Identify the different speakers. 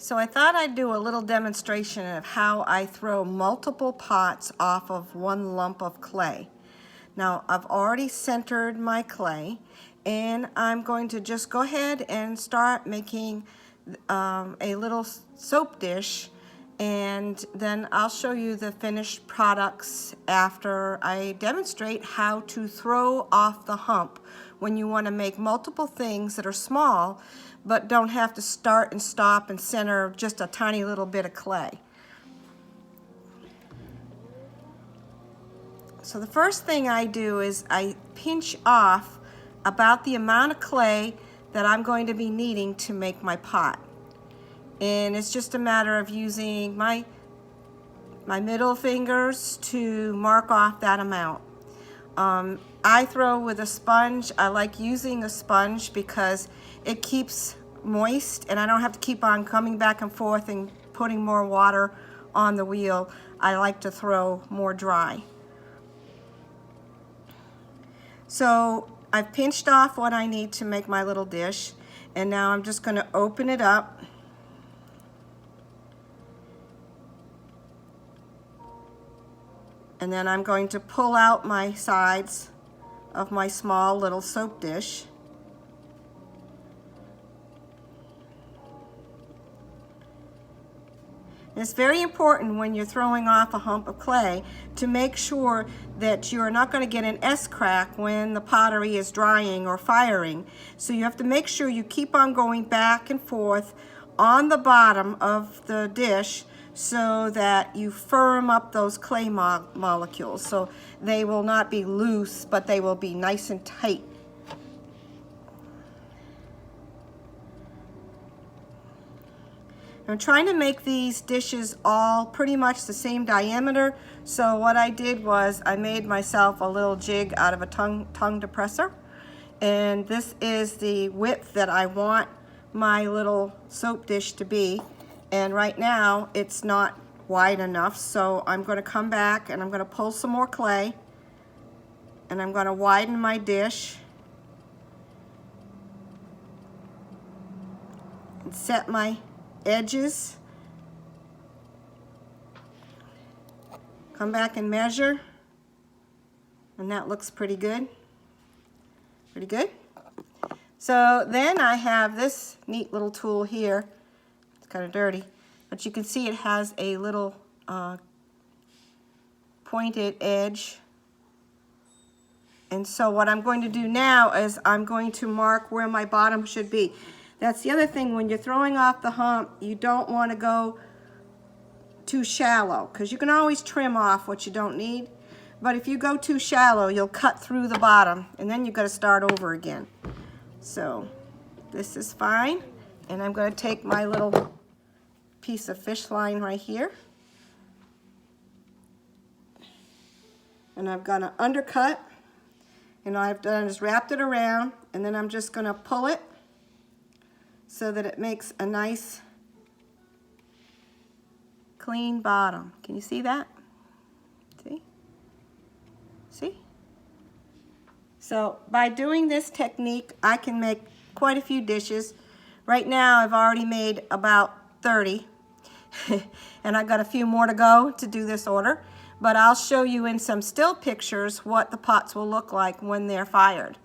Speaker 1: So I thought I'd do a little demonstration of how I throw multiple pots off of one lump of clay. Now I've already centered my clay, and I'm going to just go ahead and start making a little soap dish, and then I'll show you the finished products after I demonstrate how to throw off the hump when you want to make multiple things that are small but don't have to start and stop and center just a tiny little bit of clay. So the first thing I do is I pinch off about the amount of clay that I'm going to be needing to make my pot. And it's just a matter of using my middle fingers to mark off that amount. I throw with a sponge. I like using a sponge because it keeps moist and I don't have to keep on coming back and forth and putting more water on the wheel. I like to throw more dry. So I've pinched off what I need to make my little dish, and now I'm just going to open it up. And then I'm going to pull out my sides of my small little soap dish. And it's very important when you're throwing off a hump of clay to make sure that you're not going to get an S-crack when the pottery is drying or firing. So you have to make sure you keep on going back and forth on the bottom of the dish so that you firm up those clay molecules, so they will not be loose, but they will be nice and tight. I'm trying to make these dishes all pretty much the same diameter, so what I did was I made myself a little jig out of a tongue depressor, and this is the width that I want my little soap dish to be. And right now it's not wide enough, so I'm going to come back and I'm going to pull some more clay and I'm going to widen my dish and set my edges. Come back and measure, and that looks pretty good. Pretty good. So then I have this neat little tool here. Kind of dirty, but you can see it has a little pointed edge. And so what I'm going to do now is I'm going to mark where my bottom should be. That's the other thing, when you're throwing off the hump, you don't want to go too shallow, because you can always trim off what you don't need. But if you go too shallow, you'll cut through the bottom, and then you've got to start over again. So this is fine, and I'm going to take my little piece of fish line right here, and I've got an undercut, and all I've done is wrapped it around, and then I'm just going to pull it so that it makes a nice clean bottom. Can you see that? See? See? So by doing this technique, I can make quite a few dishes. Right now I've already made about 30 and I've got a few more to go to do this order, but I'll show you in some still pictures what the pots will look like when they're fired.